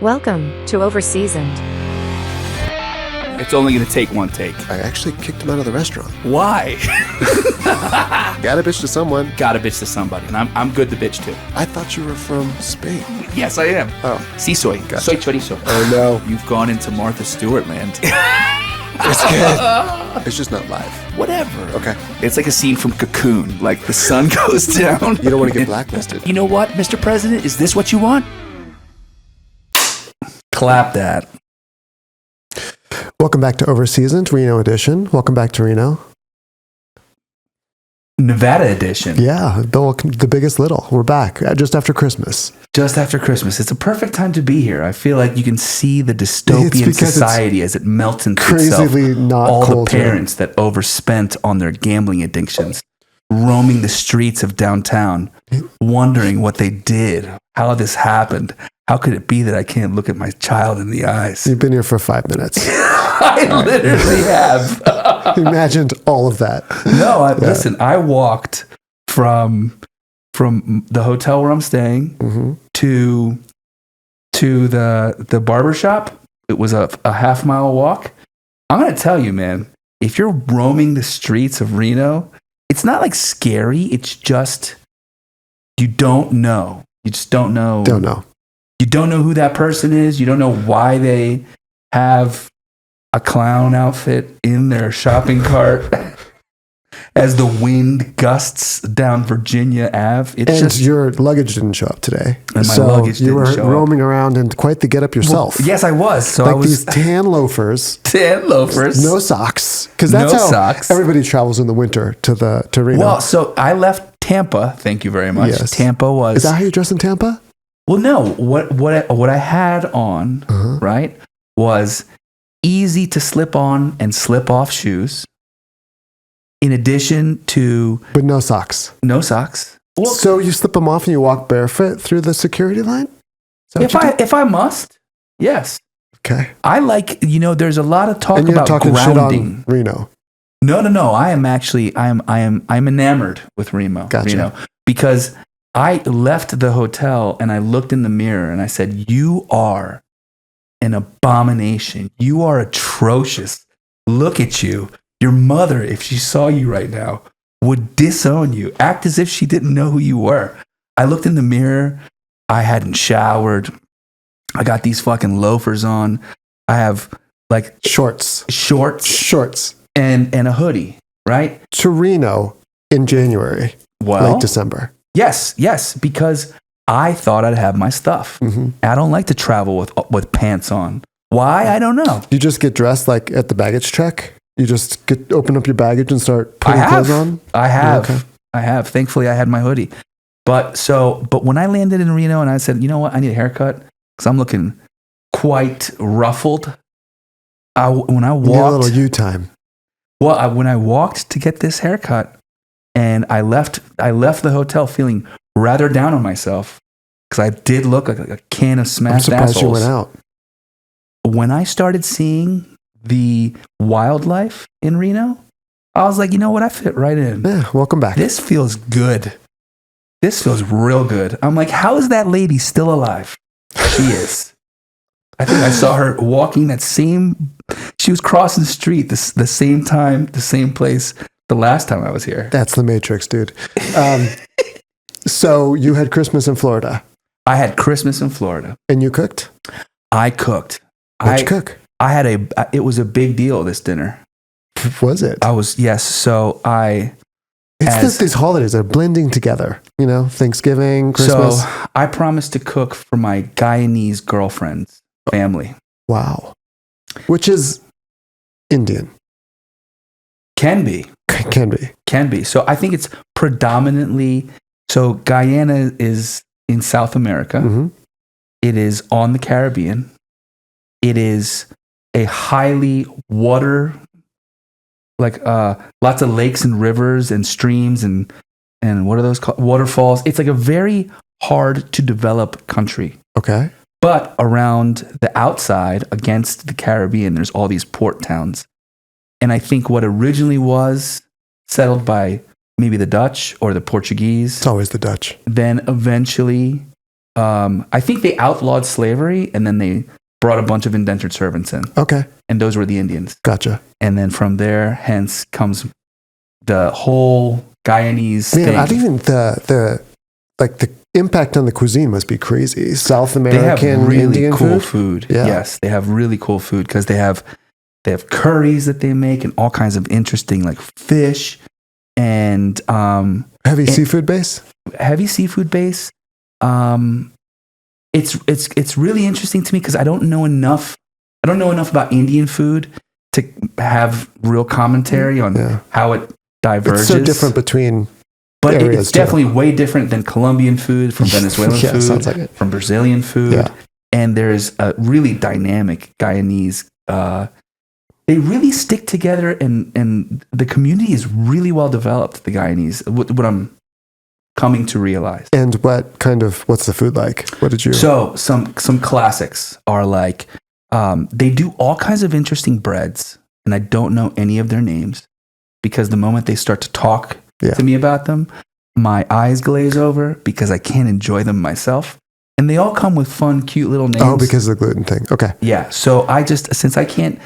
Welcome to OverSeasoned. It's only going to take one take. I actually kicked him out of the restaurant. Why? Gotta bitch to someone. Gotta bitch to somebody, and I'm good to bitch to. I thought you were from Spain. Yes, I am. Oh. Sí soy. Gotcha. Soy chorizo. Oh, no. You've gone into Martha Stewart land. It's good. It's just not live. Whatever. Okay. It's like a scene from Cocoon. Like the sun goes down. You don't want to get blacklisted. You know what, Mr. President? Is this what you want? Clap that. Welcome back to OverSeasoned, Reno edition. Welcome back to Reno. Nevada edition. Yeah, the biggest little. We're back just after Christmas. Just after Christmas. It's a perfect time to be here. I feel like you can see the dystopian society as it melts into crazily itself. not all cold the parents that overspent on their gambling addictions, roaming the streets of downtown, wondering what they did, how this happened. How could it be that I can't look at my child in the eyes? You've been here for 5 minutes. I literally have. Imagined all of that. No, listen, I walked from the hotel where I'm staying to the barber shop. It was a half-mile walk. I'm going to tell you, man, if you're roaming the streets of Reno, it's not like scary. It's just, you don't know. You just don't know. Don't know. You don't know who that person is. You don't know why they have a clown outfit in their shopping cart as the wind gusts down Virginia Ave. Your luggage didn't show up today. And my luggage didn't you show were up. roaming around in quite the get-up yourself. Well, yes, I was. So like I was these tan loafers. Tan loafers. No socks. Because that's No how socks. everybody travels in the winter to Reno. Well, so I left Tampa. Thank you very much. Yes. Tampa was. Is that how you dress in Tampa? Well, no. What I had on, right, was easy to slip on and slip off shoes. In addition to But no socks. no socks. Well, So you slip them off and you walk barefoot through the security line? Is that what you do? if I must, yes. Okay. I like, there's a lot of talk And you're about talking grounding. shit on Reno. No. I am enamored with Reno. Gotcha. Reno, because I left the hotel and I looked in the mirror and I said, "You are an abomination. You are atrocious. Look at you. Your mother, if she saw you right now, would disown you. Act as if she didn't know who you were." I looked in the mirror. I hadn't showered. I got these fucking loafers on. I have like Shorts. and a hoodie, right? To Reno in January, Well, late December. yes, because I thought I'd have my stuff. I don't like to travel with pants on. Why? I don't know. You just get dressed like at the baggage check? You just open up your baggage and start putting clothes on? I have. Okay. I have. Thankfully, I had my hoodie. But when I landed in Reno and I said, you know what, I need a haircut because I'm looking quite ruffled. When I You need a walked, little you time. when I walked to get this haircut, and I left the hotel feeling rather down on myself because I did look like a can of I'm smashed surprised you assholes. went out. When I started seeing the wildlife in Reno, I was like, you know what? I fit right in. Yeah, welcome back. This feels good. This feels real good. I'm like, how is that lady still alive? She is. I think I saw her walking she was crossing the street the same time, the same place the last time I was here. That's the Matrix, dude. So you had Christmas in Florida. I had Christmas in Florida. And you cooked? I cooked. What'd you cook? It was a big deal, this dinner. Was it? These holidays are blending together. Thanksgiving, Christmas. So I promised to cook for my Guyanese girlfriend's family. Wow. Which is Indian. Can be. Can be. So I think it's predominantly, so Guyana is in South America. It is on the Caribbean. It is a highly lots of lakes and rivers and streams and what are those called? Waterfalls. It's like a very hard to develop country. Okay. But around the outside, against the Caribbean, there's all these port towns. And I think what originally was settled by maybe the Dutch or the Portuguese. It's always the Dutch. Then eventually I think they outlawed slavery and then they brought a bunch of indentured servants in. Okay. And those were the Indians. Gotcha. And then from there, hence comes the whole Guyanese Man, thing. I think the impact on the cuisine must be crazy. South American, they have really Indian cool food. food. Yeah. Yes, they have really cool food because they have curries that they make and all kinds of interesting like fish and Heavy seafood base. heavy seafood base. It's really interesting to me because I don't know enough about Indian food to have real commentary on how it diverges. It's so different between but areas it's definitely way different than Colombian food, from Venezuelan Yeah, food, sounds like it. from Brazilian food. Yeah. And there's a really dynamic Guyanese. They really stick together, and the community is really well developed. The Guyanese, what I'm coming to realize. And what's the food like? What did you? So some classics are like they do all kinds of interesting breads, and I don't know any of their names because the moment they start to talk to me about them, my eyes glaze over because I can't enjoy them myself. And they all come with fun, cute little names. Oh, because of the gluten thing. Okay. Yeah. So I just since I can't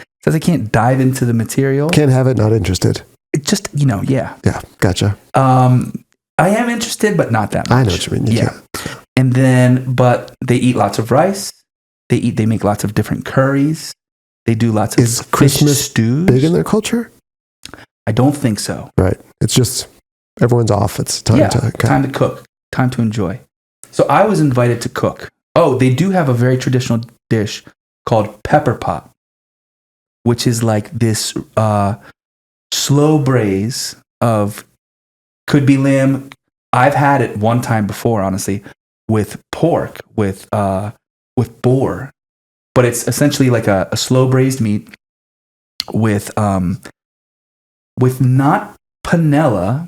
dive into the material, Can't have it. Not interested. it just yeah. Yeah. Gotcha. I am interested, but not that much. I know what you mean. Yeah. And then, but they eat lots of rice. They make lots of different curries. They do lots of Is fish Christmas stews. Big in their culture? I don't think so. Right. It's just everyone's off. It's time to time to cook, time to enjoy. So I was invited to cook. Oh, they do have a very traditional dish called pepper pot, which is like this slow braise of could be lamb. I've had it one time before, honestly, with pork, with boar, but it's essentially like a slow braised meat with not panela,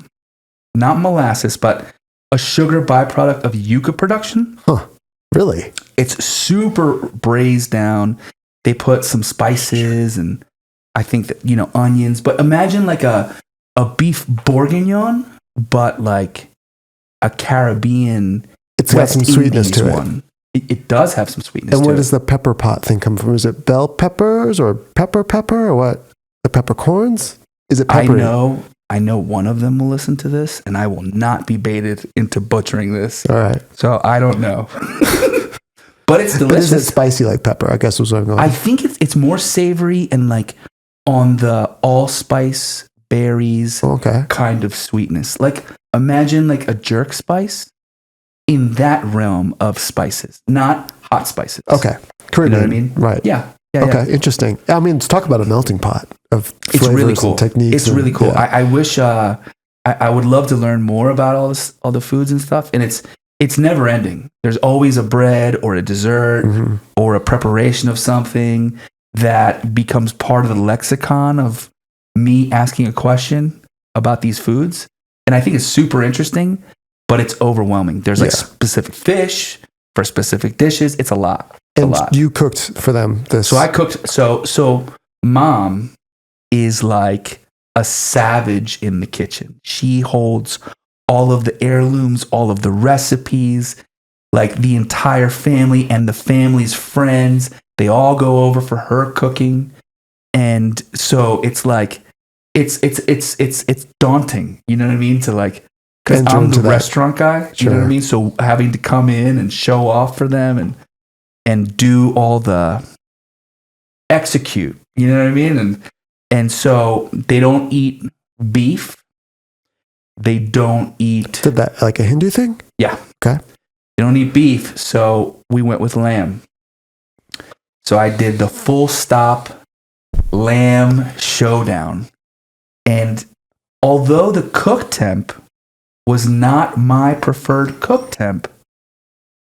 not molasses, but a sugar byproduct of yucca production. Huh. Really? It's super braised down. They put some spices and I think that, onions, but imagine like a beef bourguignon, but like a Caribbean. It's got some sweetness to it. One. It does have some sweetness to it. And where does the pepper pot thing come from? Is it bell peppers or pepper or what? The peppercorns? Is it peppery? I know one of them will listen to this, and I will not be baited into butchering this. All right. So I don't know. But it's delicious. But is it spicy like pepper? I guess was what I'm going. I think it's more savory and like on the allspice berries kind of sweetness. Like imagine like a jerk spice in that realm of spices, not hot spices. Okay. You know what I mean? Right. Yeah. Okay. Interesting. I mean, let's talk about a melting pot of flavors it's really cool. and techniques. It's really cool. Yeah. I wish I would love to learn more about all the foods and stuff. And it's never ending. There's always a bread or a dessert or a preparation of something that becomes part of the lexicon of me asking a question about these foods. And I think it's super interesting, but it's overwhelming. There's like specific fish for specific dishes. It's a lot. And you cooked for them this. So I cooked. So mom is like a savage in the kitchen. She holds all of the heirlooms, all of the recipes, like the entire family and the family's friends. They all go over for her cooking. And so it's like, it's daunting. You know what I mean? To like, because I'm the restaurant guy. You know what I mean? So having to come in and show off for them and do all the execute, you know what I mean? And so they don't eat beef. They don't eat. Did that like a Hindu thing? Yeah. Okay. They don't eat beef. So we went with lamb. So I did the full stop lamb showdown. And although the cook temp was not my preferred cook temp,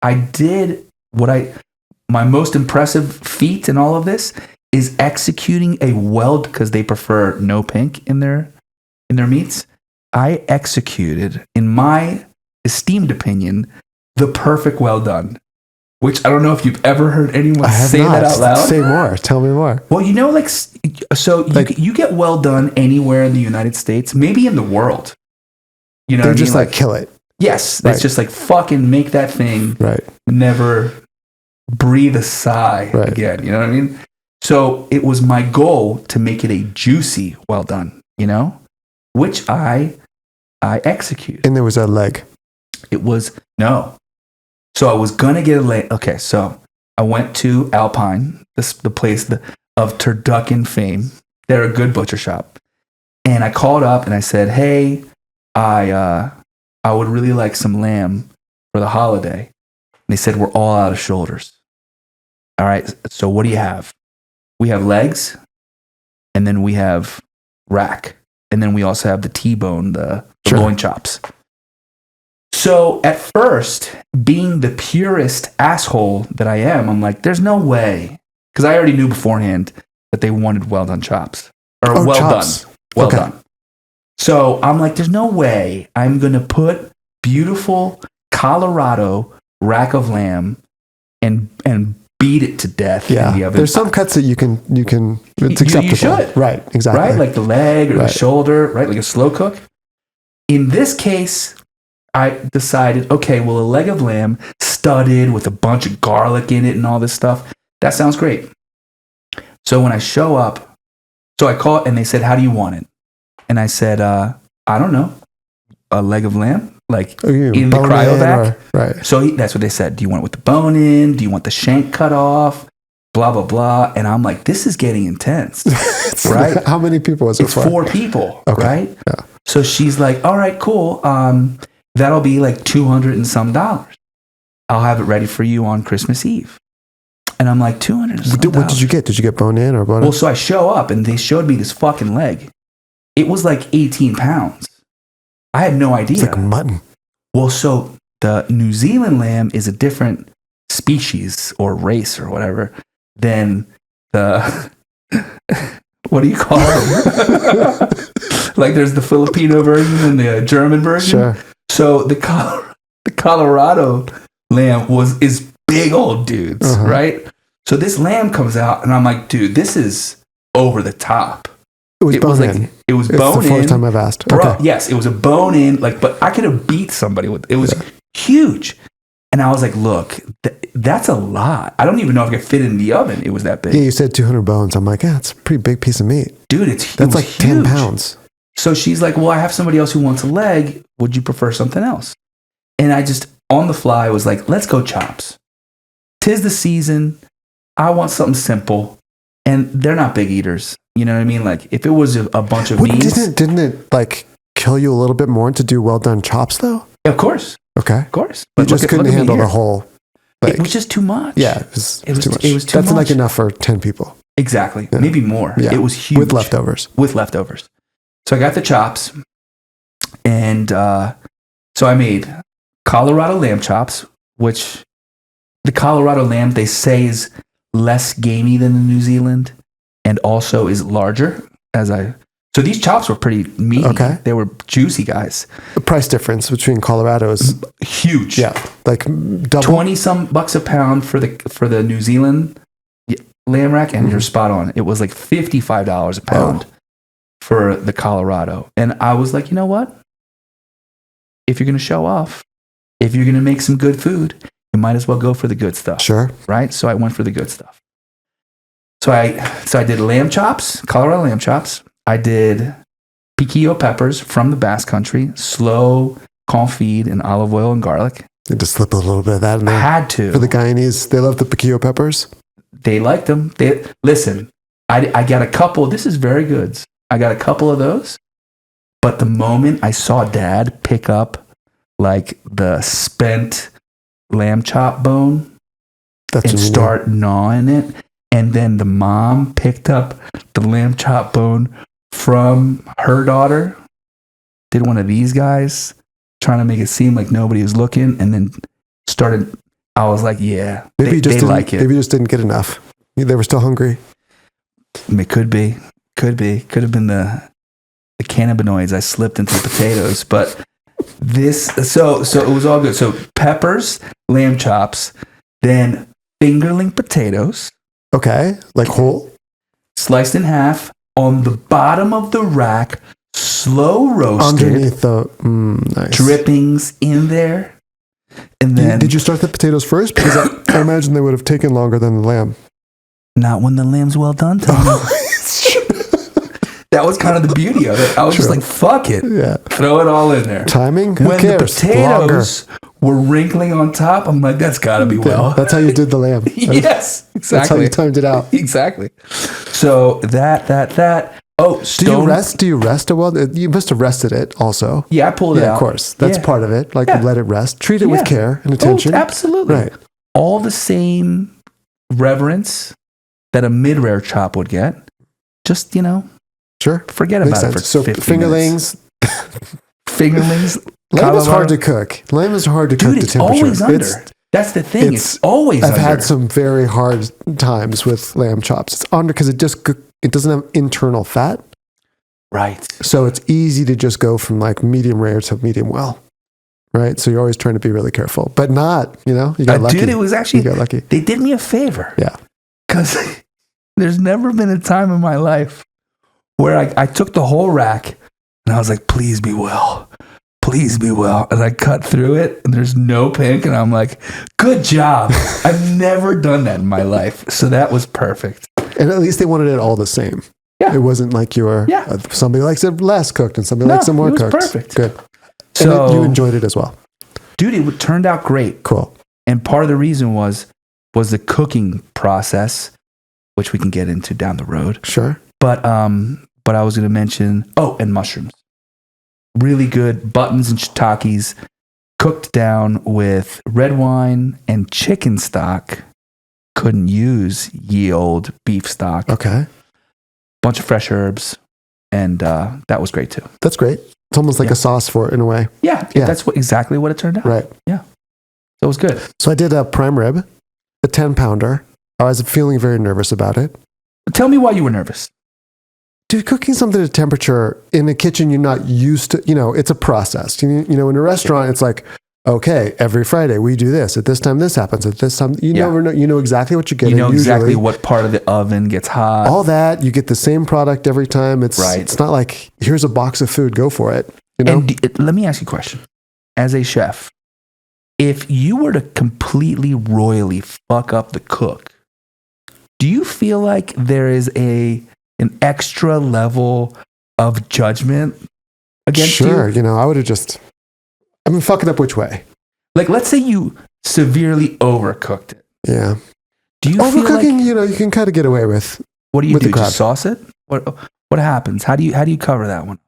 I did my most impressive feat in all of this is executing a weld, because they prefer no pink in their meats. I executed, in my esteemed opinion, the perfect well done, which I don't know if you've ever heard anyone say that out loud. Say more. Tell me more. Well, you get well done anywhere in the United States, maybe in the world. You know, they just like kill it. Yes, Right. it's just like fucking make that thing Right. never breathe a sigh Right. again. You know what I mean? So it was my goal to make it a juicy well done, which I executed. And there was a leg. It was no. So I was gonna get a leg. Okay, so I went to Alpine, the place of turducken fame. They're a good butcher shop, and I called up and I said, "Hey, I would really like some lamb for the holiday." And they said, "We're all out of shoulders." All right, so what do you have? We have legs, and then we have rack, and then we also have the T-bone, the Sure. loin chops. So at first, being the purest asshole that I am, I'm like, there's no way. Because I already knew beforehand that they wanted well done chops. Or Oh, well chops. done. Well Okay. done. So I'm like, there's no way I'm going to put beautiful Colorado rack of lamb and beat it to death in the Yeah. oven. There's some cuts that you can, it's acceptable. You should. Right. Exactly. Right? Like the leg or the Right. shoulder, right? Like a slow cook. In this case, I decided, okay, well, a leg of lamb studded with a bunch of garlic in it and all this stuff. That sounds great. So when I show up, so I call and they said, how do you want it? And I said, I don't know, a leg of lamb, like in the cryovac. Right. So that's what they said. Do you want it with the bone in? Do you want the shank cut off? Blah, blah, blah. And I'm like, this is getting intense, right? How many people was it It's for? 4 people, Okay. right? Yeah. So she's like, all right, cool. That'll be like $200 and some dollars. I'll have it ready for you on Christmas Eve. And I'm like, $200 and some What did you get? Did you get bone in or bone Well, out? so I show up and they showed me this fucking leg. It was like 18 pounds. I had no idea. It's like mutton. Well, so the New Zealand lamb is a different species or race or whatever than the, what do you call it? Like there's the Filipino version and the German version. Sure. So the Colorado lamb is big old dudes, Uh-huh. right? So this lamb comes out and I'm like, dude, this is over the top. It was It bone was like in. it was It's bone the fourth in. time I've asked. Bro, Okay. yes, it was a bone in, but I could have beat somebody with it. Was huge. And I was like, look, that's a lot. I don't even know if I could fit it in the oven. It was that big. Yeah, you said 200 bones. I'm like, yeah, it's a pretty big piece of meat. Dude, it That's was like 10 huge. pounds. So she's like, well, I have somebody else who wants a leg. Would you prefer something else? And I just, on the fly, was like, let's go chops. 'Tis the season. I want something simple. And they're not big eaters. You know what I mean? Like, if it was a bunch of meats. Didn't it like kill you a little bit more to do well done chops though? Of course. Okay. Of course. You just couldn't look at me handle here. the whole. Like, It was just too much. yeah, it was too much. It was too That's much. like enough for 10 people Exactly. Yeah. Maybe more. Yeah. It was huge. with leftovers. With leftovers. So I got the chops. And so I made Colorado lamb chops, which the Colorado lamb, they say, is less gamey than the New Zealand and also is larger. So these chops were pretty meaty. Okay. They were juicy, guys. The price difference between Colorado is Huge. yeah, like double. 20 some bucks a pound for the New Zealand lamb rack, and you're spot on. It was like $55 a pound for the Colorado. And I was like, you know what? If you're going to show off, if you're going to make some good food, you might as well go for the good stuff. Sure. Right? So I went for the good stuff. So I did lamb chops, Colorado lamb chops. I did piquillo peppers from the Basque Country, slow confit in olive oil and garlic. You just slip a little bit of that in I there. had to. For the Guyanese, they love the piquillo peppers. They liked them. Listen, I got a couple. This is very good. I got a couple of those. But the moment I saw Dad pick up like the spent lamb chop bone That's and when you know. start gnawing it, and then the mom picked up the lamb chop bone from her daughter, did one of these guys, trying to make it seem like nobody was looking, and then started. I was like, yeah, Maybe you just they didn't, like it. Maybe you just didn't get enough. They were still hungry. It could be. Could have been the cannabinoids I slipped into the potatoes. But this, so it was all good. So peppers, lamb chops, then fingerling potatoes, Okay, like whole. sliced in half on the bottom of the rack, slow roasted, Underneath the nice. drippings in there. And then Did you start the potatoes first? Because I imagine they would have taken longer than the lamb. not when the lamb's well done, Tony. That was kind of the beauty of it. I was just like, fuck it. Yeah. Throw it all in there. Timing? Who When cares? the potatoes were wrinkling on top, I'm like, that's got to be well. That's how you did the lamb. Yes, exactly. That's how you timed it out. Exactly. So that. Oh, Do you rest it well? You must have rested it also. Yeah, I pulled it out. Of course. That's part of it. Like, let it rest. Treat it with care and attention. Oh, absolutely. Right. All the same reverence that a mid-rare chop would get. Just, Sure. forget Makes about sense. it for So 15 minutes. Fingerlings. Lamb is hard calamari. to cook. Lamb is hard to cook Dude, to it's temperature. always under. That's the thing. It's always I've under. had some very hard times with lamb chops. It's under because it doesn't have internal fat. Right. So it's easy to just go from like medium rare to medium well. Right. So you're always trying to be really careful, but not, you got lucky. Dude, it was actually, you got lucky. they did me a favor. Yeah. Because there's never been a time in my life where I took the whole rack and I was like, please be well. Please be well. And I cut through it and there's no pink. And I'm like, good job. I've never done that in my life. So that was perfect. And at least they wanted it all the same. Yeah. It wasn't like you were, somebody likes it less cooked and somebody likes it more it was cooked. perfect. Good. So And you enjoyed it as well. Dude, it turned out great. Cool. And part of the reason was the cooking process, which we can get into down the road. Sure. But I was going to mention, and mushrooms. Really good buttons and shiitakes cooked down with red wine and chicken stock. Couldn't use ye old beef stock. Okay. Bunch of fresh herbs. And that was great too. That's great. It's almost like a sauce for it in a way. Yeah. That's exactly what it turned out. Right. Yeah. So it was good. So I did a prime rib, a 10-pounder. I was feeling very nervous about it. Tell me why you were nervous. Dude, cooking something at temperature in a kitchen you're not used to, it's a process. In a restaurant, it's like, okay, every Friday we do this. At this time, this happens. At this time, never know. You know exactly what you're getting. You know exactly what part of the oven gets hot. All that. You get the same product every time. It's not like, here's a box of food, go for it. And let me ask you a question. As a chef, if you were to completely royally fuck up the cook, do you feel like there is an extra level of judgment against you? Sure. I would have fuck it up which way? Like, let's say you severely overcooked it. Yeah. Do you overcooking? feel like, you can kind of get away with. What do you with do? the crab. Just sauce it? What happens? How do you cover that one?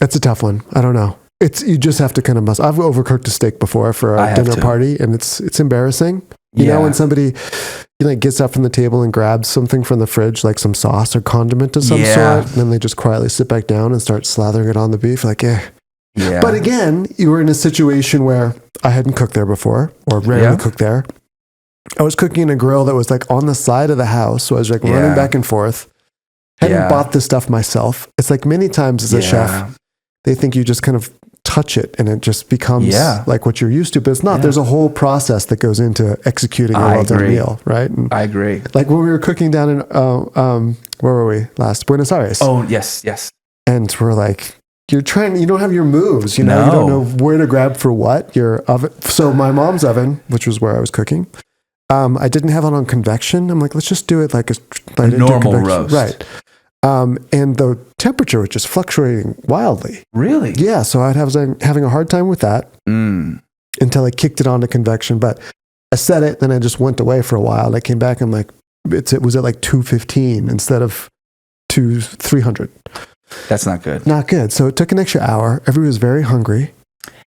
It's a tough one. I don't know. You just have to kind of I've overcooked a steak before for a dinner party, and it's embarrassing. You know, when somebody gets up from the table and grabs something from the fridge, like some sauce or condiment of some sort, and then they just quietly sit back down and start slathering it on the beef, like, Yeah. But again, you were in a situation where I hadn't cooked there before, or rarely cooked there. I was cooking in a grill that was like on the side of the house, so I was like running back and forth. Hadn't bought this stuff myself. It's like many times as a chef, they think you just kind of touch it and it just becomes like what you're used to, but it's not. There's a whole process that goes into executing a well-done meal, right? And I agree. like when we were cooking down in, where were we last? Buenos Aires. Oh, yes. And we're like, you don't have your moves, you don't know where to grab for what, your oven. So my mom's oven, which was where I was cooking, I didn't have it on convection. I'm like, let's just do it like a normal roast. Right. And the temperature was just fluctuating wildly. Really? Yeah. So I was having a hard time with that until I kicked it onto convection. But I set it, then I just went away for a while. And I came back and I'm like, it was at like 215 instead of 300. That's not good. Not good. So it took an extra hour. Everybody was very hungry.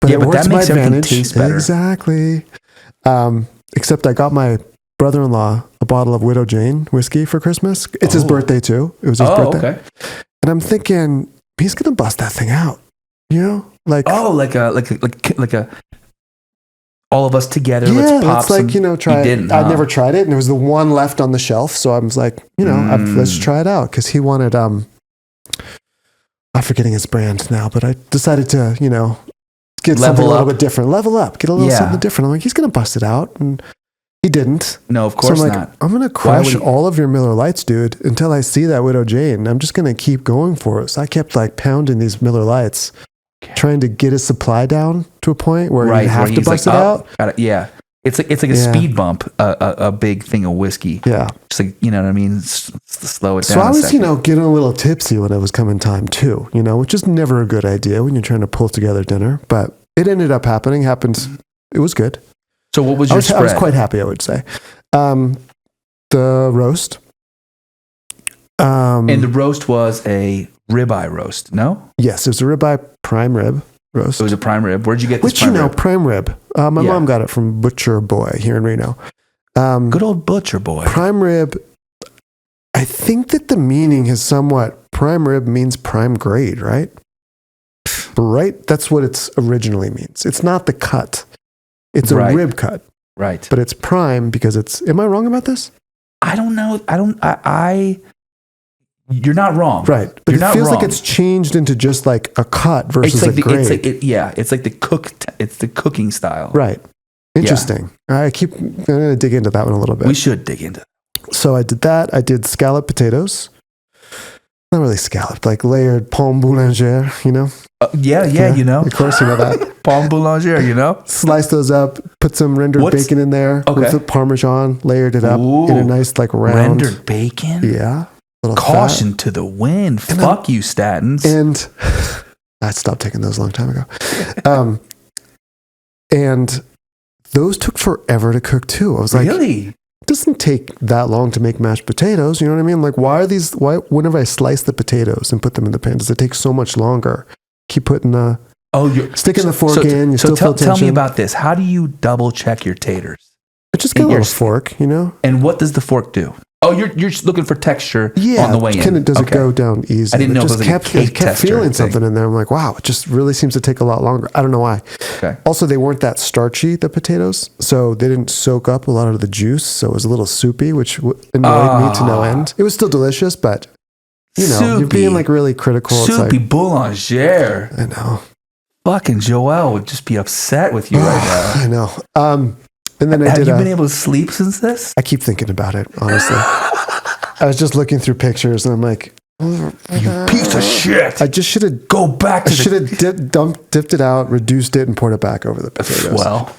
But it but worked that to my makes everything advantage. taste better. Exactly. Except I got my brother-in-law a bottle of Widow Jane whiskey for Christmas. It's his birthday too. It was his birthday. Okay. And I'm thinking he's gonna bust that thing out. Like like a all of us together. Yeah, let's pop it's like some. try. Didn't, I'd never tried it, and there was the one left on the shelf. So I was like, let's try it out because he wanted. I'm forgetting his brand now, but I decided to get something a little bit different. Level up, get a little something different. I'm like, he's gonna bust it out, and He didn't. No, of So course I'm like, not. I'm gonna Why crush would he- all of your Miller Lights, dude, until I see that Widow Jane. I'm just gonna keep going for it. So I kept like pounding these Miller Lights, trying to get his supply down to a point where you have where to he's bust like, it "Oh, out. yeah. It's like a Yeah. speed bump, a big thing of whiskey. Yeah. Just like, you know what I mean? Slow it down. So I a was, second. getting a little tipsy when it was coming time too, which is never a good idea when you're trying to pull together dinner. But it ended up happening. It was good. So what was your spread? I was quite happy, I would say. The roast. And the roast was a ribeye roast, no? Yes, it was a ribeye prime rib roast. It was a prime rib. Where'd you get this Which, prime rib? prime rib. My mom got it from Butcher Boy here in Reno. Good old Butcher Boy. Prime rib, I think that the meaning is somewhat, prime rib means prime grade, right? Right? That's what it originally means. It's not the cut. It's a rib cut. Right. But it's prime because am I wrong about this? I don't know. You're not wrong. Right. But You're it feels wrong. like it's changed into just like a cut versus a grade. It's like the cooking style. Right. Interesting. I'm going to dig into that one a little bit. We should dig into that. So I did that. I did scalloped potatoes. Not really scalloped, like layered pomme boulangère, Yeah, Of course, you know that. Pomme boulangère, Slice those up, put some rendered bacon in there with the Parmesan, layered it up in a nice like round. Rendered bacon? Yeah. Caution to the wind. Fuck you, statins. And I stopped taking those a long time ago. And those took forever to cook too. I was like, really? It doesn't take that long to make mashed potatoes. You know what I mean? Like, why whenever I slice the potatoes and put them in the pan, does it take so much longer? Keep putting you're sticking the fork in. Tell me about this. How do you double check your taters? I just get a little fork, And what does the fork do? Oh, you're just looking for texture on the way in. Does it go down easy? I didn't know it it was like kept, a cake kept feeling something in there. I'm like, wow, it just really seems to take a lot longer. I don't know why. Okay. Also, they weren't that starchy, the potatoes, so they didn't soak up a lot of the juice. So it was a little soupy, which annoyed me to no end. It was still delicious, but you're being like really critical. Soupy boulangère. I know. Fucking Joelle would just be upset with you right now. I know. And then Have you been able to sleep since this? I keep thinking about it, honestly. I was just looking through pictures and I'm like, you piece of shit. I just should have I should have dipped it out, reduced it, and poured it back over the potatoes. Well,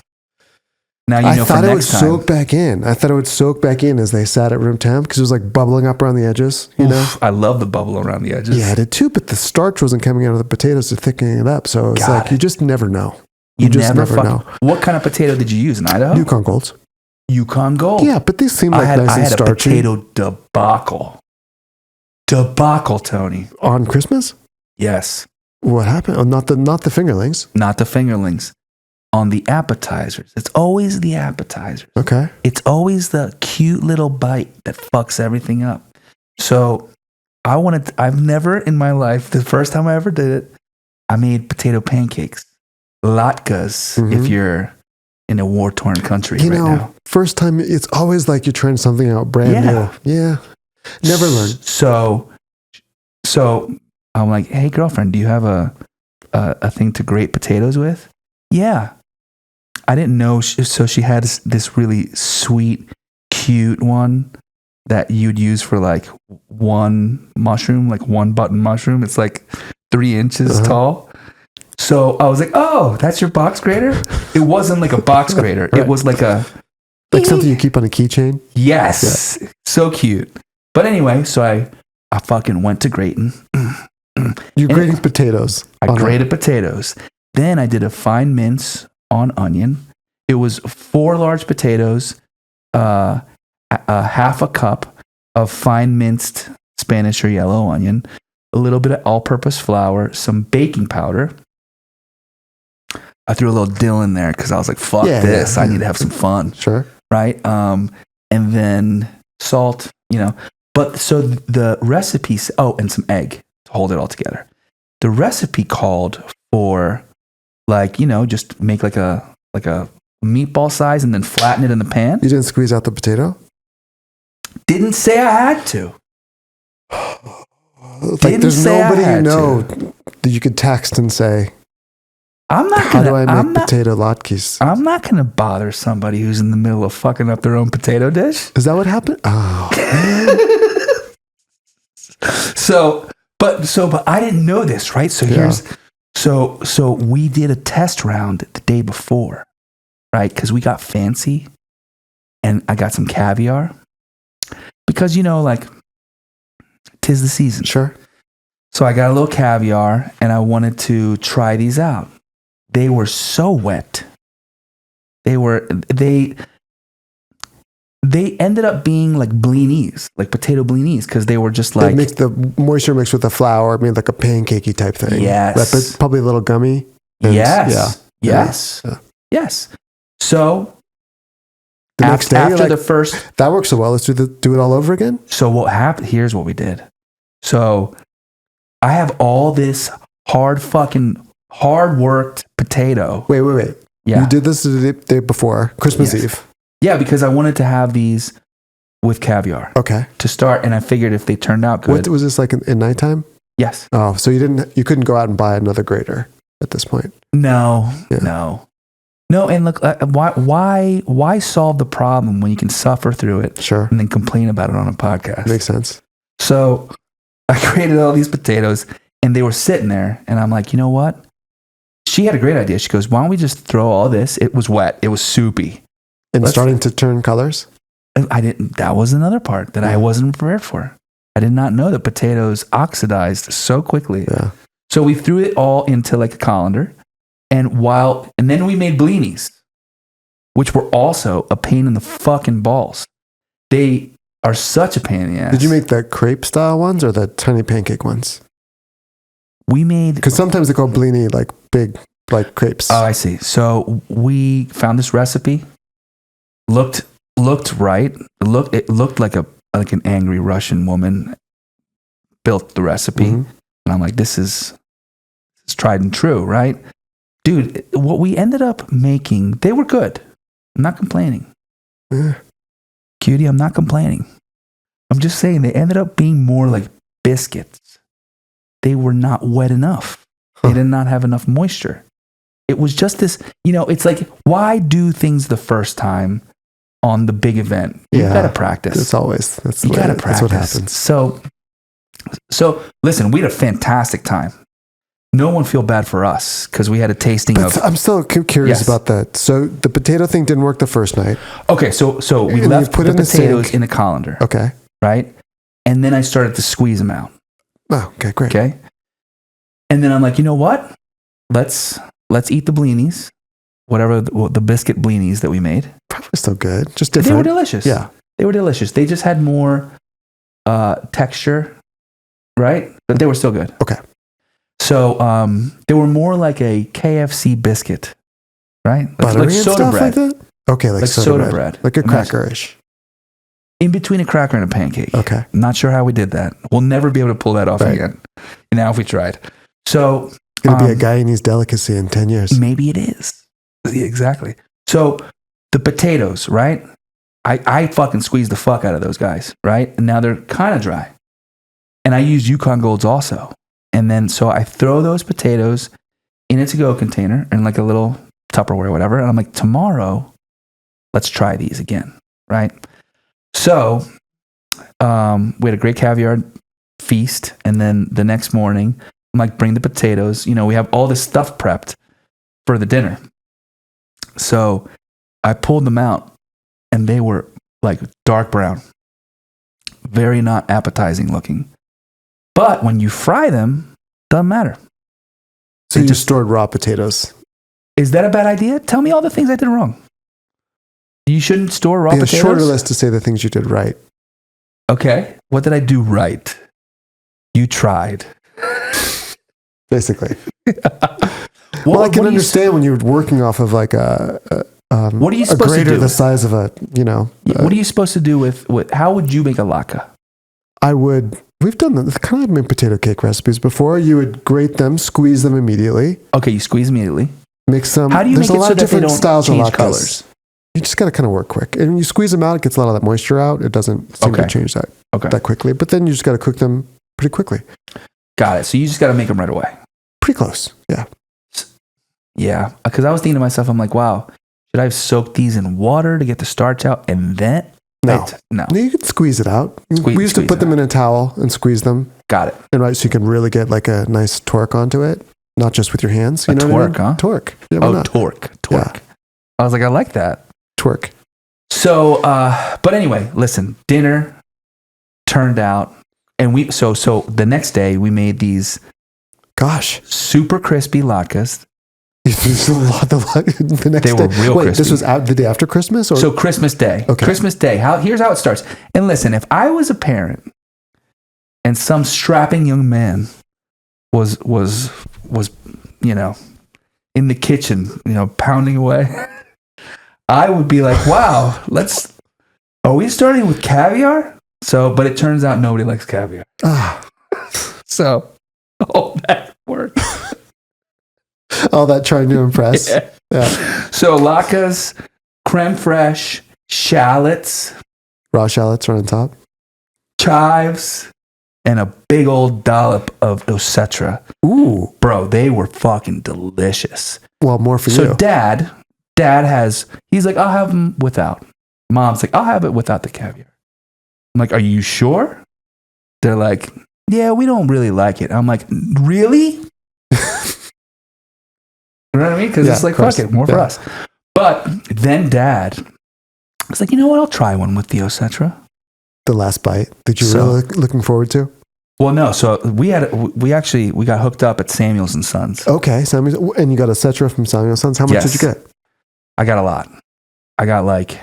now you know. I thought it would soak back in. I thought it would soak back in as they sat at room temp because it was like bubbling up around the edges. I love the bubble around the edges. Yeah, I did too. But the starch wasn't coming out of the potatoes to thickening it up. So it's like you just never know. You just never know. What kind of potato did you use in Idaho? Yukon Golds. Yukon Gold. Yeah, but these seem like nice and starchy. I had a potato debacle. Debacle, Tony. On Christmas? Yes. What happened? Oh, not the fingerlings. Not the fingerlings. On the appetizers. It's always the appetizers. Okay. It's always the cute little bite that fucks everything up. So I've never in my life, the first time I ever did it, I made potato pancakes. Latkes, if you're in a war-torn country now. First time, it's always like you're trying something out brand new. Yeah. Never learn. So I'm like, hey, girlfriend, do you have a thing to grate potatoes with? Yeah. I didn't know. So she had this really sweet, cute one that you'd use for like one mushroom, like one button mushroom. It's like 3 inches tall. So I was like, oh, that's your box grater? It wasn't like a box grater. Right. It was like something you keep on a keychain? Yes. Yeah. So cute. But anyway, so I fucking went to grating. You're grating potatoes. I grated potatoes. Then I did a fine mince on onion. It was 4 large potatoes, a half a cup of fine minced Spanish or yellow onion, a little bit of all-purpose flour, some baking powder. I threw a little dill in there because I was like, fuck this. I need to have some fun. Sure. Right? And then salt, But so the recipe, and some egg to hold it all together. The recipe called for just make like a meatball size and then flatten it in the pan. You didn't squeeze out the potato? Didn't say I had to. There's nobody that you could text and say, I'm not How gonna. do I make I'm not. potato latkes? I'm not gonna bother somebody who's in the middle of fucking up their own potato dish. Is that what happened? Oh, But I didn't know this, right? So we did a test round the day before, right? Because we got fancy, and I got some caviar because like 'tis the season. sure. So I got a little caviar, and I wanted to try these out. They were so wet. They ended up being like blinis, like potato blinis, because they were just like The moisture mixed with the flour, made like a pancakey type thing. Yes. But probably a little gummy. And- yes, Yeah. yes, Yeah. yes. So The next day, after like, the first, that works so well. Let's do it all over again. so what happened? Here's what we did. So I have all this hard worked potato. Wait. Yeah, You did this the day before Christmas Yes. Eve. yeah, because I wanted to have these with caviar Okay. to start, and I figured if they turned out good, What was this like in nighttime? yes. Oh, so you couldn't go out and buy another grater at this point. No, Yeah. no. And look, why solve the problem when you can suffer through it Sure. and then complain about it on a podcast? Makes sense. So I created all these potatoes, and they were sitting there, and I'm like, you know what? She had a great idea. She goes, why don't we just throw all this? It was wet. It was soupy. And Let's- starting to turn colors. And I didn't. That was another part that I wasn't prepared for. I did not know that potatoes oxidized so quickly. Yeah. So we threw it all into like a colander, and then we made blinis, which were also a pain in the fucking balls. They are such a pain in the ass. Did you make the crepe style ones or the tiny pancake ones? We made. Because sometimes they call blini like big, like crepes. Oh, I see. So we found this recipe. Looked right. It looked like an angry Russian woman built the recipe, Mhm. and I'm like, this is tried and true, right? Dude, what we ended up making, they were good. I'm not complaining. Yeah. Cutie, I'm not complaining. I'm just saying they ended up being more like biscuits. They were not wet enough. They did not have enough moisture. It was just this, it's like, why do things the first time on the big event? You Yeah. got to practice. That's always, that's, You the got to way- practice. that's what happens. So listen, we had a fantastic time. No one feel bad for us because we had a tasting But of. I'm still curious Yes. about that. So the potato thing didn't work the first night. Okay, so we And you left put the it in the potatoes sink. in a colander, Okay. right? And then I started to squeeze them out. Oh, okay, great. Okay, and then I'm like, you know what? Let's eat the blinis, whatever the biscuit blinis that we made. Probably still good. Just They were different. delicious. Yeah. They were delicious. They just had more texture, right? But they were still good. Okay. So they were more like a KFC biscuit, right? Buttery and stuff like that? Okay, like, Like soda bread. Like a Nice. cracker-ish. In between a cracker and a pancake. Okay. I'm not sure how we did that. We'll never be able to pull that off Right. again. Now, if we tried. So It'll be a Guyanese delicacy in 10 years. maybe it is. Yeah, exactly. So the potatoes, right? I fucking squeezed the fuck out of those guys, right? And now they're kind of dry. And I use Yukon Golds also. And then so I throw those potatoes in a to-go container and like a little Tupperware or whatever. And I'm like, tomorrow, let's try these again, right? So we had a great caviar feast. And then the next morning, I'm like, bring the potatoes. We have all this stuff prepped for the dinner. So I pulled them out and they were like dark brown, very not appetizing looking. But when you fry them, doesn't matter. So They you just- stored raw potatoes. Is that a bad idea? Tell me all the things I did wrong. You shouldn't store raw Be a potatoes. shorter list to say the things you did right. Okay. What did I do right? You tried. Basically. What- Well, I what can do you- understand when you're working off of like What are you a supposed to grater do? the size of a, What are you supposed to do with how would you make a latke? we've done the kind of made potato cake recipes before. You would grate them, squeeze them immediately, Okay, you squeeze immediately. mix them. How do you There's make a it lot so of that they different don't styles of change latkes. colors? You just got to kind of work quick. And when you squeeze them out, it gets a lot of that moisture out. It doesn't seem to Okay. change that Okay. quickly. But then you just got to cook them pretty quickly. Got it. So you just got to make them right away. Pretty close. Yeah. Yeah, because I was thinking to myself, I'm like, wow, should I have soaked these in water to get the starch out and then? No. No. You could squeeze it out. We used to put them in a towel and squeeze them. Got it. And right, so you can really get like a nice torque onto it, not just with your hands. You know torque, what I mean? huh? Torque. Yeah, why not? Torque. Yeah. I was like, I like that. Twerk. So, but anyway, listen, dinner turned out, and so the next day we made these super crispy latkes. The next they were day. real Wait, crispy. this was the day after Christmas? Or? So Christmas Day. Okay. Christmas Day. Here's how it starts. And listen, if I was a parent and some strapping young man was in the kitchen, pounding away, I would be like, wow, are we starting with caviar? So, but it turns out nobody likes caviar. So, all that work. All that trying to impress. Yeah. So, latkes, creme fraiche, shallots. Raw shallots right on top. Chives, and a big old dollop of osetra. Ooh. Bro, they were fucking delicious. Well, more for you. So dad he's like, I'll have them without. Mom's like, I'll have it without the caviar. I'm like, are you sure? They're like, yeah, we don't really like it. I'm like, really? You know what I mean? Because it's like, fuck it, more for us. But then dad was like, you know what? I'll try one with the osetra. The last bite that you were really looking forward to? Well, no. So we got hooked up at Samuel's and Sons. Okay, Samuel's, and you got a Cetra from Samuel's Sons. How much did you get? I got a lot. I got like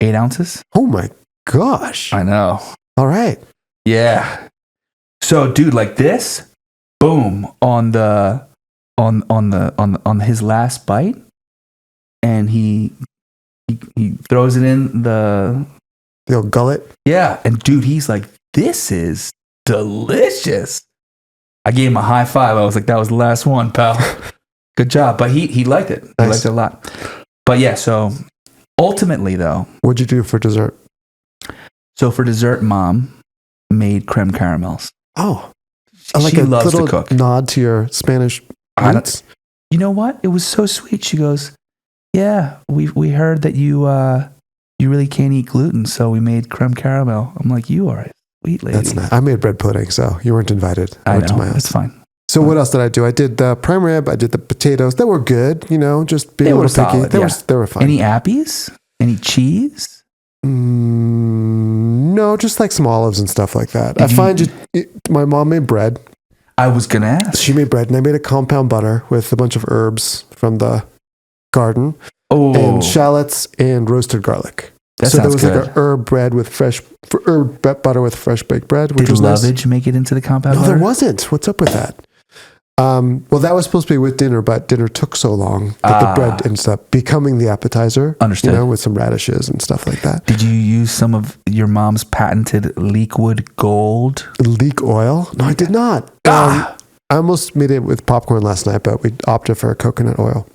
8 ounces. Oh my gosh! I know. All right. Yeah. So, dude, like this, boom on his last bite, and he throws it in the old gullet. Yeah, and dude, he's like, this is delicious. I gave him a high five. I was like, that was the last one, pal. Good job. But he liked it. He liked it a lot. But yeah, so ultimately though. What'd you do for dessert? So for dessert, Mom made creme caramels. Oh. She loves to cook. Nod to your Spanish roots. You know what? It was so sweet. She goes, yeah, we heard that you really can't eat gluten, so we made creme caramel. I'm like, you are a sweet lady. That's nice. I made bread pudding, so you weren't invited. I know. To my house. That's fine. So what else did I do? I did the prime rib. I did the potatoes. They were good, just being they a were little picky. Solid, They were fine. Any appies? Any cheese? No, just like some olives and stuff like that. My mom made bread. I was going to ask. She made bread, and I made a compound butter with a bunch of herbs from the garden. Oh. And shallots and roasted garlic. That so there sounds was good. like a herb bread with herb butter with fresh baked bread, which Did was nice. lovage make it into the compound butter? No, there wasn't. What's up with that? Well, that was supposed to be with dinner, but dinner took so long that the bread ended up becoming the appetizer. Understood. With some radishes and stuff like that. Did you use some of your mom's patented Leakwood Gold? Leek oil? No, I did not. I almost made it with popcorn last night, but we opted for coconut oil.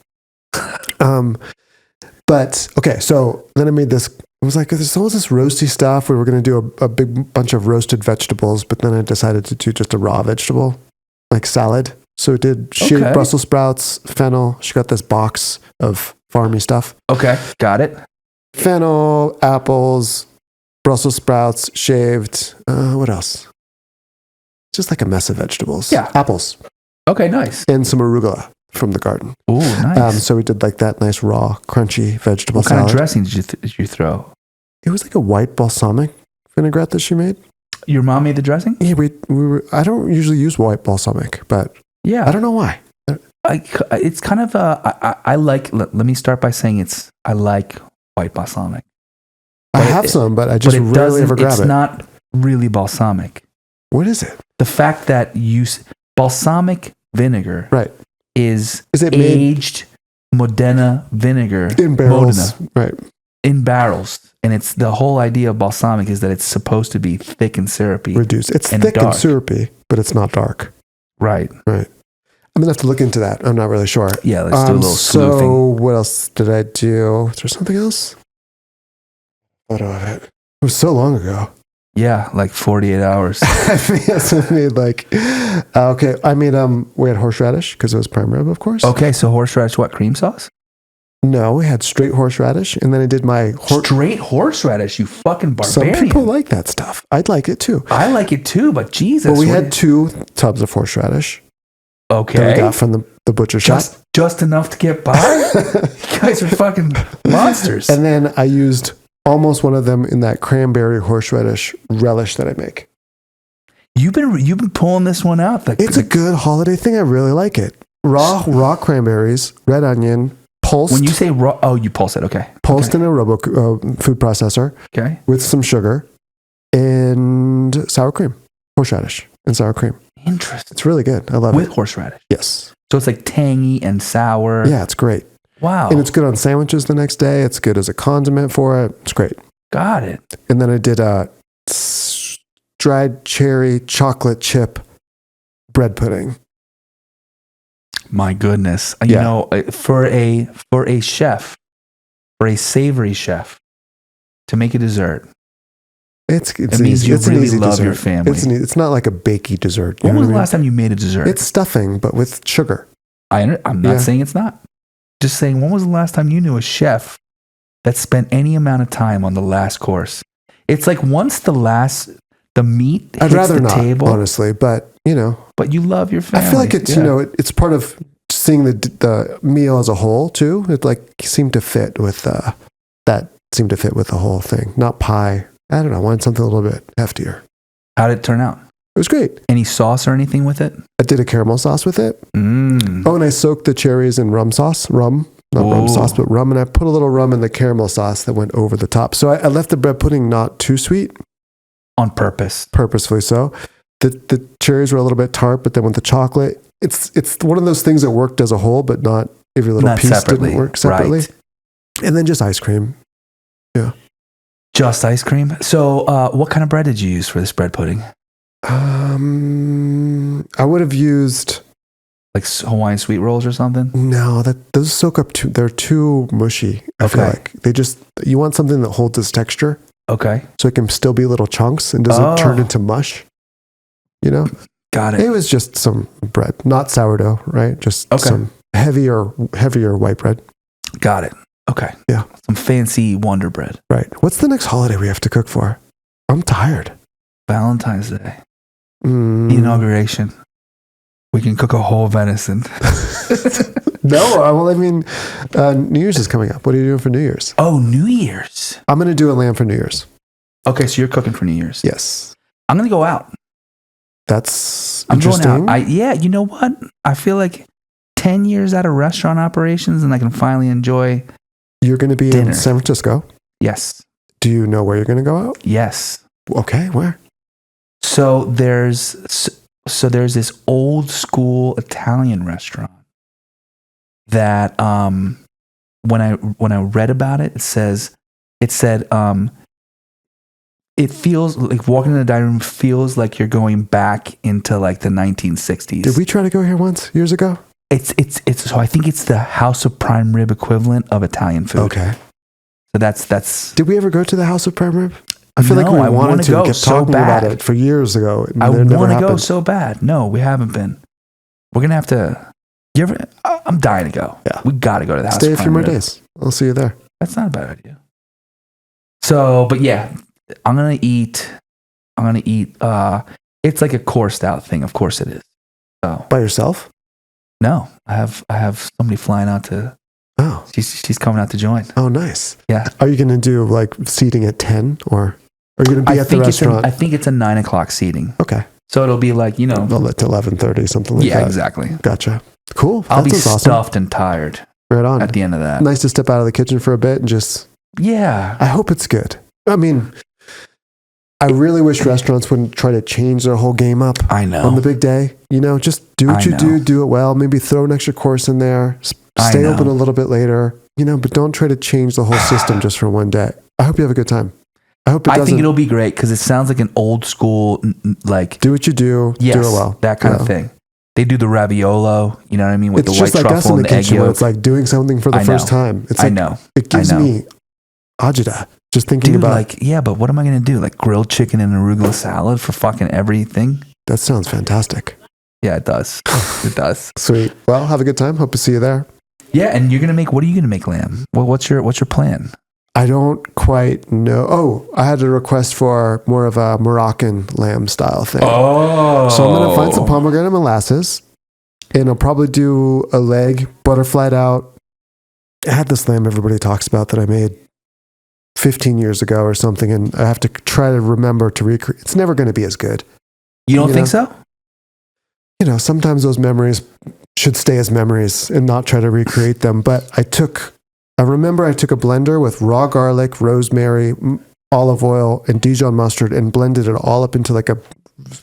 But okay, so then I made this. It was like, there's all this roasty stuff. We were going to do a big bunch of roasted vegetables, but then I decided to do just a raw vegetable, like salad. So we did shaved Brussels sprouts, fennel. She got this box of farmy stuff. Okay, got it. Fennel, apples, Brussels sprouts, shaved. What else? Just like a mess of vegetables. Yeah. Apples. Okay, nice. And some arugula from the garden. Ooh, nice. So we did like that nice raw, crunchy vegetable salad. What kind of dressing did you throw? It was like a white balsamic vinaigrette that she made. Your mom made the dressing? Yeah, we were. I don't usually use white balsamic, but yeah, I don't know why. It's kind of I like. Let me start by saying I like white balsamic. I have some, but I just rarely ever grab it. It's not really balsamic. What is it? The fact that balsamic vinegar, right, is it aged Modena vinegar in barrels, right? In barrels, and it's the whole idea of balsamic is that it's supposed to be thick and syrupy. Reduced. It's thick and syrupy, but it's not dark. Right. I'm gonna have to look into that. I'm not really sure. Yeah, let's do a little sleuthing. So what else did I do? Is there something else? Photo of it. It was so long ago. Yeah, like 48 hours. I made like, okay. I made, we had horseradish because it was prime rib, of course. Okay, so horseradish, what, cream sauce? No, we had straight horseradish. And then I did my straight horseradish, you fucking barbarian. Some people like that stuff. I'd like it too. I like it too, but Jesus. Well, we had 2 tubs of horseradish. Okay. That we got from the butcher shop. Just enough to get by? You guys are fucking monsters. And then I used almost one of them in that cranberry horseradish relish that I make. You've been pulling this one out. It's a good holiday thing. I really like it. Raw cranberries, red onion, pulsed. When you say raw, oh, you pulse it. Okay. Pulsed in a food processor. Okay. With some sugar and sour cream, horseradish and sour cream. Interesting. It's really good. I love it. With horseradish. Yes. So it's like tangy and sour. Yeah, it's great. Wow. And it's good on sandwiches the next day. It's good as a condiment for it. It's great. Got it. And then I did a dried cherry chocolate chip bread pudding. My goodness. You know, for a chef, for a savory chef, to make a dessert, it means you really love dessert. your family. It's not like a bakey dessert. When was the last time you made a dessert? It's stuffing, but with sugar. I'm not saying it's not. Just saying, when was the last time you knew a chef that spent any amount of time on the last course? It's like once the meat hits I'd rather the not, table, honestly, but but you love your family. I feel like it's it's part of seeing the meal as a whole too. It like seemed to fit with the whole thing. Not pie. I don't know. I wanted something a little bit heftier. How did it turn out? It was great. Any sauce or anything with it? I did a caramel sauce with it. Oh, and I soaked the cherries in rum sauce. Rum sauce, but rum. And I put a little rum in the caramel sauce that went over the top. So I left the bread pudding not too sweet. On purpose. Purposefully so. The cherries were a little bit tart, but then with the chocolate, it's one of those things that worked as a whole, but not every little piece separately. Didn't work separately. Right. And then just ice cream. Yeah. Just ice cream. So what kind of bread did you use for this bread pudding? I would have used like Hawaiian sweet rolls or something. No, those soak up they're too mushy. I feel like you want something that holds its texture. Okay. So it can still be little chunks and doesn't turn into mush. You know? Got it. It was just some bread, not sourdough, right? Just some heavier white bread. Got it. Okay. Yeah. Some fancy Wonder Bread. Right. What's the next holiday we have to cook for? I'm tired. Valentine's Day. The inauguration. We can cook a whole venison. No, I mean, New Year's is coming up. What are you doing for New Year's? Oh, New Year's. I'm going to do a lamb for New Year's. Okay, so you're cooking for New Year's. Yes. I'm going to go out. That's I'm interesting. Going out. You know what? I feel like 10 years out of restaurant operations and I can finally enjoy You're going to be dinner. In San Francisco? Yes. Do you know where you're going to go out? Yes. Okay, where? So there's this old school Italian restaurant that when I read about it, it said it feels like walking in the dining room feels like you're going back into like the 1960s. Did we try to go here once years ago? It's so I think it's the House of Prime Rib equivalent of Italian food. Okay. So that's. Did we ever go to the House of Prime Rib? I feel like we wanted to. Kept talking about it for years ago. I want to go so bad. No, we haven't been. We're gonna have to. I'm dying to go. Yeah. We got to go to the House. Stay of a few Prime more Rib. days. I'll see you there. That's not a bad idea. So, but yeah, I'm gonna eat. It's like a coursed out thing. Of course it is. So by yourself? No, I have somebody flying out to. Oh, she's coming out to join. Oh, nice. Yeah. Are you going to do like seating at 10 or are you going to be at the restaurant? I think it's a 9:00 seating. Okay. So it'll be like, to 11:30, something like that. Yeah, exactly. Gotcha. Cool. I'll be stuffed and tired. Right on. At the end of that. Nice to step out of the kitchen for a bit and just. Yeah. I hope it's good. I mean, I really wish restaurants wouldn't try to change their whole game up. I know. On the big day. Just do what you do it well. Maybe throw an extra course in there. Stay open a little bit later. But don't try to change the whole system just for one day. I hope you have a good time. I think it'll be great because it sounds like an old school, like. Do what you do. Yes, do it well. That kind of thing. They do the raviolo, you know what I mean? With it's the white just like us truffle in the and the egg kitchen yolk. It's like doing something for the first time. It's like, I know. It gives me agita. Just thinking Dude, about like, yeah, but what am I going to do? Like grilled chicken and arugula salad for fucking everything? that sounds fantastic. Yeah, it does. It does. Sweet. Well, have a good time. Hope to see you there. Yeah, and you're going to make, what are you going to make, Lamb? Well, what's your plan? I don't quite know. Oh, I had a request for more of a Moroccan lamb style thing. Oh. So I'm going to find some pomegranate molasses, and I'll probably do a leg butterflied out. I had this lamb everybody talks about that I made 15 years ago or something, and I have to try to remember to recreate. It's never going to be as good. You don't think so? You know, sometimes those memories should stay as memories and not try to recreate them. But I remember I took a blender with raw garlic, rosemary, olive oil, and Dijon mustard and blended it all up into like a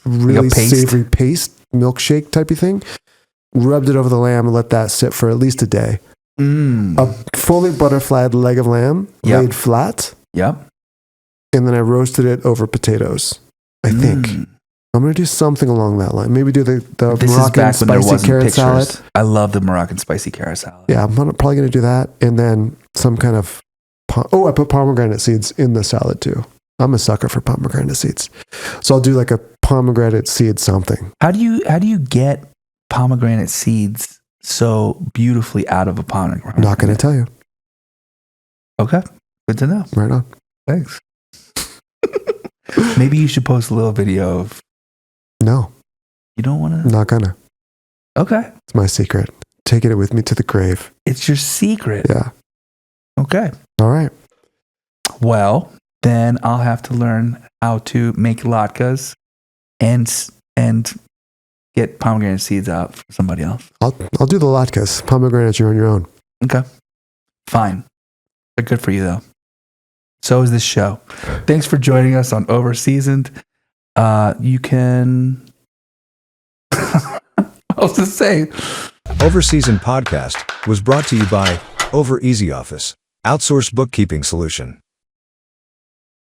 really savory paste, milkshake type of thing. Rubbed it over the lamb and let that sit for at least a day. A fully butterflied leg of lamb laid flat. Yep. And then I roasted it over potatoes, I think. I'm going to do something along that line. Maybe do the Moroccan spicy carrot salad. I love the Moroccan spicy carrot salad. Yeah, I'm probably going to do that. And then some kind of... I put pomegranate seeds in the salad too. I'm a sucker for pomegranate seeds. So I'll do like a pomegranate seed something. How do you get pomegranate seeds so beautifully out of a pomegranate? I'm not going to tell you. Okay. Good to know. Right on. Thanks. Maybe you should post a little video of... No. You don't want to? Not gonna. Okay. It's my secret. Taking it with me to the grave. It's your secret. Yeah. Okay. All right. Well, then I'll have to learn how to make latkes and get pomegranate seeds out for somebody else. I'll do the latkes. Pomegranates, you're on your own. Okay. Fine. They're good for you though. So is this show. Thanks for joining us on OverSeasoned. You can... I was just saying. OverSeasoned podcast was brought to you by Over Easy Office, outsourced bookkeeping solution.